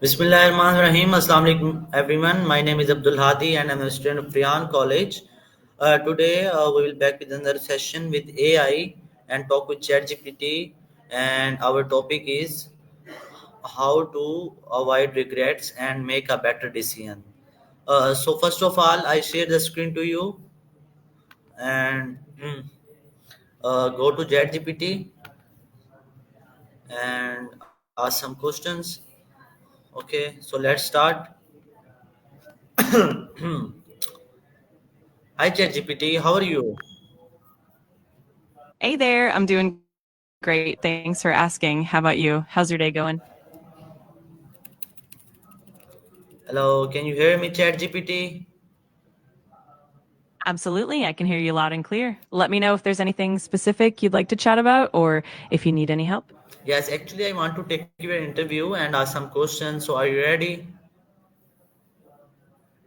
Bismillahirrahmanirrahim. Assalamu alaikum everyone. My name is Abdul Hadi and I'm a student of Priyan College. Today we will back with another session with AI and talk with ChatGPT. And our topic is how to avoid regrets and make a better decision. So first of all, I share the screen to you and go to ChatGPT and ask some questions. Okay, so let's start. Hi ChatGPT, how are you? Hey there, I'm doing great. Thanks for asking. How about you? How's your day going? Hello, can you hear me, ChatGPT? Absolutely, I can hear you loud and clear. Let me know if there's anything specific you'd like to chat about or if you need any help. Yes, actually, I want to take you an interview and ask some questions. So, are you ready?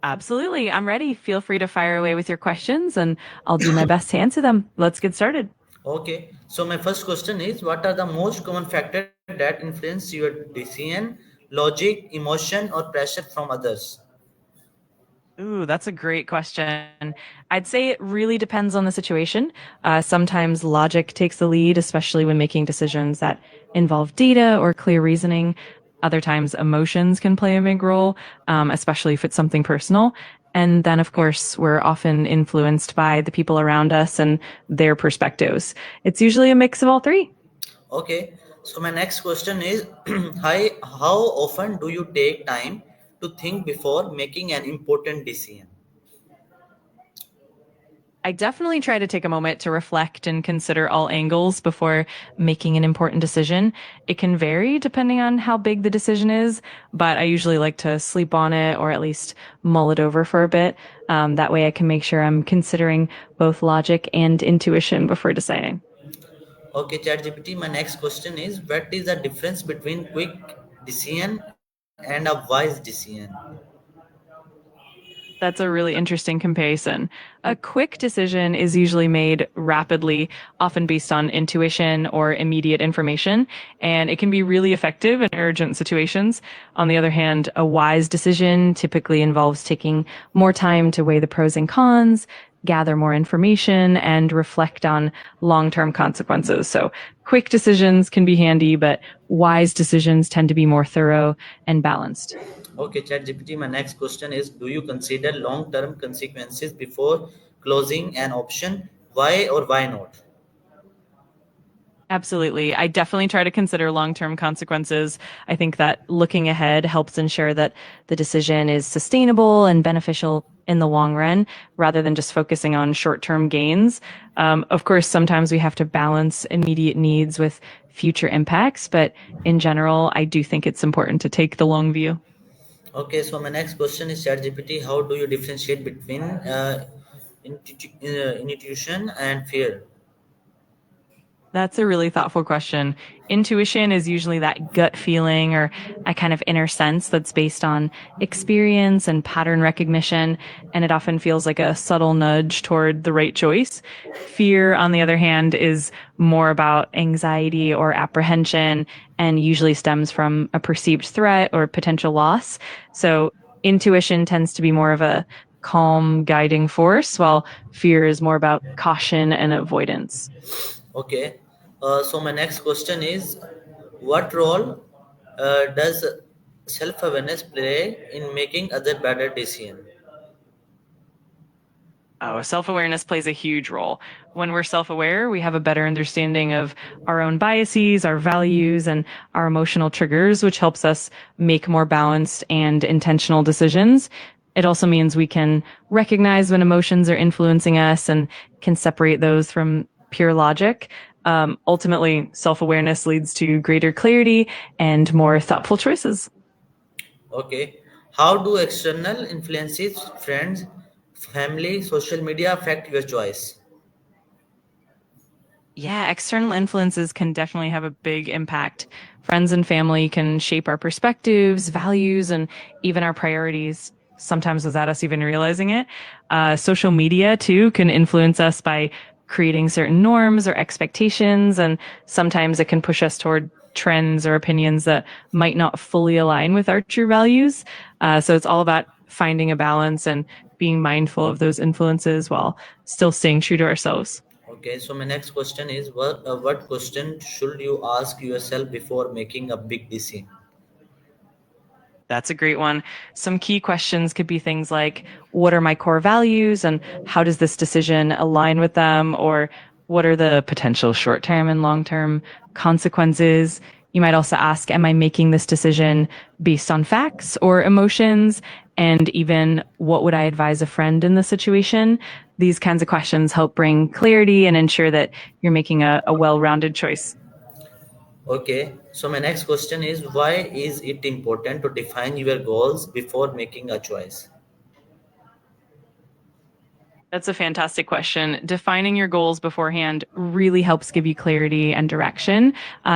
Absolutely, I'm ready. Feel free to fire away with your questions and I'll do my best to answer them. Let's get started. Okay. So, my first question is, what are the most common factors that influence your decision, logic, emotion, or pressure from others? Ooh, that's a great question. I'd say it really depends on the situation. Sometimes logic takes the lead, especially when making decisions that involve data or clear reasoning. Other times, emotions can play a big role, especially if it's something personal. And then, of course, we're often influenced by the people around us and their perspectives. It's usually a mix of all three. Okay. So, my next question is, hi, how often do you take time to think before making an important decision? I definitely try to take a moment to reflect and consider all angles before making an important decision. It can vary depending on how big the decision is, but I usually like to sleep on it or at least mull it over for a bit. That way I can make sure I'm considering both logic and intuition before deciding. Okay, ChatGPT, my next question is, what is the difference between quick decision and a wise decision? That's a really interesting comparison. A quick decision is usually made rapidly, often based on intuition or immediate information, and it can be really effective in urgent situations. On the other hand, a wise decision typically involves taking more time to weigh the pros and cons, gather more information, and reflect on long-term consequences. So quick decisions can be handy, but wise decisions tend to be more thorough and balanced. Okay, ChatGPT, my next question is, do you consider long-term consequences before closing an option? Why or why not? Absolutely. I definitely try to consider long-term consequences. I think that looking ahead helps ensure that the decision is sustainable and beneficial in the long run rather than just focusing on short-term gains. Of course, sometimes we have to balance immediate needs with future impacts, but in general, I do think it's important to take the long view. Okay, so my next question is, ChatGPT, how do you differentiate between intuition and fear? That's a really thoughtful question. Intuition is usually that gut feeling or a kind of inner sense that's based on experience and pattern recognition, and it often feels like a subtle nudge toward the right choice. Fear, on the other hand, is more about anxiety or apprehension and usually stems from a perceived threat or potential loss. So intuition tends to be more of a calm guiding force, while fear is more about caution and avoidance. Okay, so my next question is, what role does self-awareness play in making other better decision? Oh, self-awareness plays a huge role. When we're self-aware, we have a better understanding of our own biases, our values, and our emotional triggers, which helps us make more balanced and intentional decisions. It also means we can recognize when emotions are influencing us and can separate those from pure logic. Ultimately, self-awareness leads to greater clarity and more thoughtful choices. Okay, how do external influences, friends, family, social media affect your choice? Yeah, external influences can definitely have a big impact. Friends and family can shape our perspectives, values, and even our priorities, sometimes without us even realizing it. Social media, too, can influence us by creating certain norms or expectations, and sometimes it can push us toward trends or opinions that might not fully align with our true values. So it's all about finding a balance and being mindful of those influences while still staying true to ourselves. Okay, so my next question is what question should you ask yourself before making a big decision? That's a great one. Some key questions could be things like, what are my core values and how does this decision align with them? Or what are the potential short term and long term consequences? You might also ask, am I making this decision based on facts or emotions? And even, what would I advise a friend in this situation? These kinds of questions help bring clarity and ensure that you're making a well rounded choice. Okay, so my next question is why is it important to define your goals before making a choice? That's a fantastic question. Defining your goals beforehand really helps give you clarity and direction,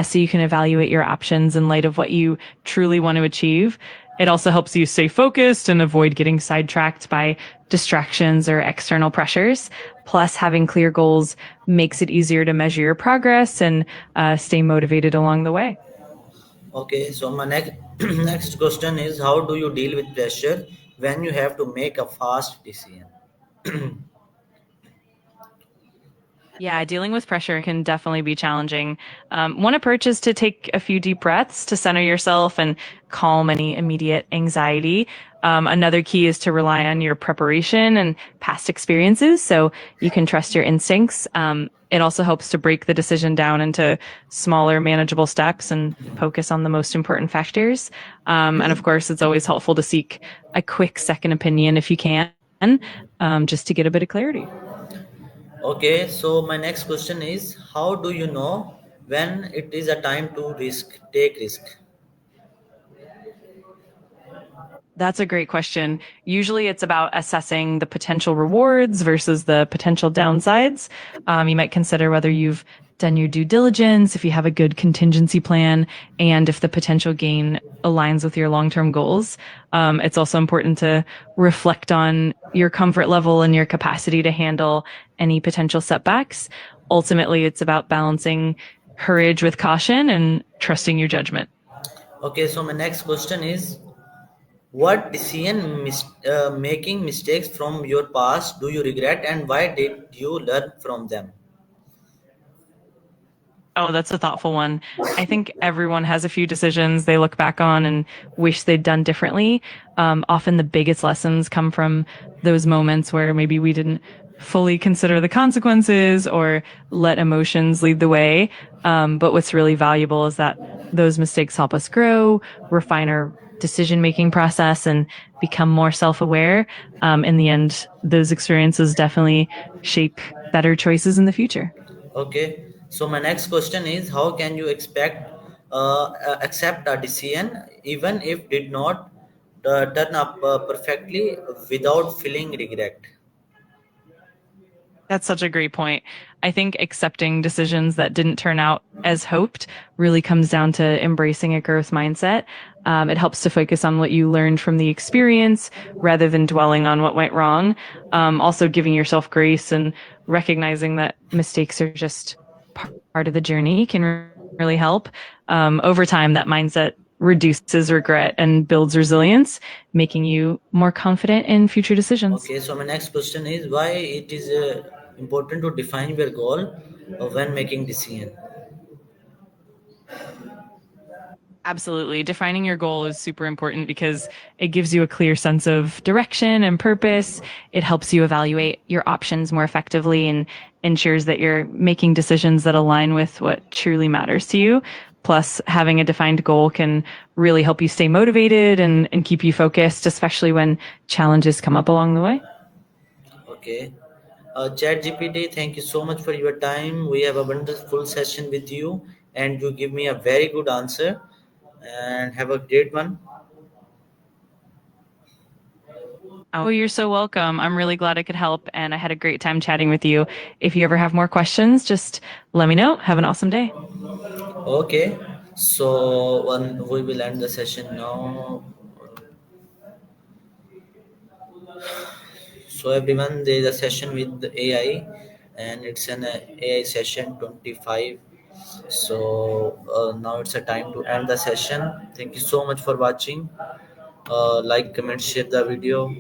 so you can evaluate your options in light of what you truly want to achieve. It also helps you stay focused and avoid getting sidetracked by distractions or external pressures. Plus, having clear goals makes it easier to measure your progress and stay motivated along the way. Okay, so my next next question is how do you deal with pressure when you have to make a fast decision? Yeah, dealing with pressure can definitely be challenging. One approach is to take a few deep breaths to center yourself and calm any immediate anxiety. Another key is to rely on your preparation and past experiences so you can trust your instincts. It also helps to break the decision down into smaller, manageable steps and focus on the most important factors. And of course, it's always helpful to seek a quick second opinion if you can, just to get a bit of clarity. Okay, so my next question is how do you know when it is a time to take risk? That's a great question. Usually it's about assessing the potential rewards versus the potential downsides. You might consider whether you've done your due diligence, if you have a good contingency plan, and if the potential gain aligns with your long term goals. It's also important to reflect on your comfort level and your capacity to handle any potential setbacks. Ultimately, it's about balancing courage with caution and trusting your judgment. Okay, so my next question is what making mistakes from your past do you regret and why did you learn from them? Oh, that's a thoughtful one. I think everyone has a few decisions they look back on and wish they'd done differently. Often the biggest lessons come from those moments where maybe we didn't fully consider the consequences or let emotions lead the way. But what's really valuable is that those mistakes help us grow, refine our decision making process, and become more self aware. In the end, those experiences definitely shape better choices in the future. Okay, so my next question is how can you accept a decision even if did not turn up perfectly without feeling regret? That's such a great point. I think accepting decisions that didn't turn out as hoped really comes down to embracing a growth mindset. It helps to focus on what you learned from the experience rather than dwelling on what went wrong. Also, giving yourself grace and recognizing that mistakes are just part of the journey can really help. Over time, that mindset reduces regret and builds resilience, making you more confident in future decisions. Okay, so my next question is why it is important to define your goal when making decision. Absolutely. Defining your goal is super important because it gives you a clear sense of direction and purpose. It helps you evaluate your options more effectively and ensures that you're making decisions that align with what truly matters to you. Plus, having a defined goal can really help you stay motivated and keep you focused, especially when challenges come up along the way. Okay. Chat GPT, thank you so much for your time. We have a wonderful session with you, and you give me a very good answer. And have a great one. Oh, you're so welcome. I'm really glad I could help, and I had a great time chatting with you. If you ever have more questions, just let me know. Have an awesome day. Okay. So we will end the session now. So everyone, there is a session with the AI, and it's an AI session 25. So now it's a time to end the session. Thank you so much for watching. Like, comment, share the video.